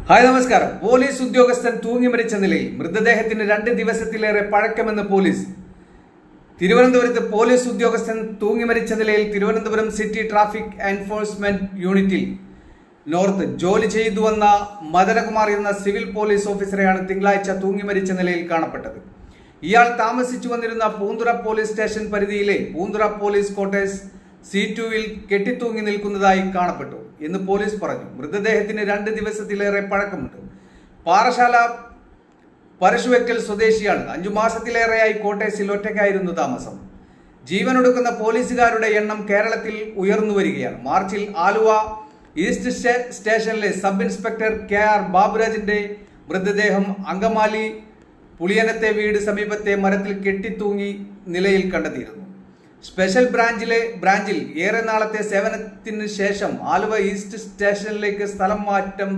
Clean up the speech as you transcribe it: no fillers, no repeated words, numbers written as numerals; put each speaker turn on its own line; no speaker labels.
Hi നമസ്കാരം. Police ഉദ്യോഗസ്ഥൻ തൂങ്ങി മരിച്ച നിലയിൽ മൃതദേഹത്തിന് 2 ദിവസത്തിലേറെ പഴക്കമെന്ന് പോലീസ്. തിരുവനന്തപുരത്ത് പോലീസ് ഉദ്യോഗസ്ഥൻ തൂങ്ങി മരിച്ച നിലയിൽ തിരുവനന്തപുരം സിറ്റി ട്രാഫിക് എൻഫോഴ്സ്മെന്റ് യൂണിറ്റിൽ നോർത്ത് ജോലി ചെയ്തു വന്ന മദനകുമാർ എന്ന സിവിൽ പോലീസ് ഓഫീസറെയാണ് തിങ്കളാഴ്ച തൂങ്ങി മരിച്ച നിലയിൽ കാണപ്പെട്ടത്. ഇയാൾ താമസിച്ചു വന്നിരുന്ന പൂന്തുറ പോലീസ് സ്റ്റേഷൻ പരിധിയിലെ പൂന്തുറ പോലീസ് ക്വാർട്ടേഴ്സ് C2-വിൽ കെട്ടിത്തൂങ്ങി നിൽക്കുന്നതായി കാണപ്പെട്ടു എന്ന് പോലീസ് പറഞ്ഞു. മൃതദേഹത്തിന് 2 ദിവസത്തിലേറെ പഴക്കമുണ്ട്. പാറശാല പരശുവെക്കൽ സ്വദേശിയാണ്. 5 മാസത്തിലേറെയായി ക്വാർട്ടേഴ്സിൽ ഒറ്റയ്ക്കായിരുന്നു താമസം. ജീവനൊടുക്കുന്ന പോലീസുകാരുടെ എണ്ണം കേരളത്തിൽ ഉയർന്നു വരികയാണ്. മാർച്ചിൽ ആലുവ ഈസ്റ്റ് സ്റ്റേഷനിലെ സബ് ഇൻസ്പെക്ടർ KR ബാബുരാജിന്റെ മൃതദേഹം അങ്കമാലി പുളിയനത്തെ വീട് സമീപത്തെ മരത്തിൽ കെട്ടിത്തൂങ്ങി നിലയിൽ കണ്ടെത്തിയിരുന്നു. സ്പെഷ്യൽ ബ്രാഞ്ചിൽ ഏറെ നാളത്തെ സേവനത്തിന് ശേഷം ആലുവ ഈസ്റ്റ് സ്റ്റേഷനിലേക്ക് സ്ഥലം മാറ്റം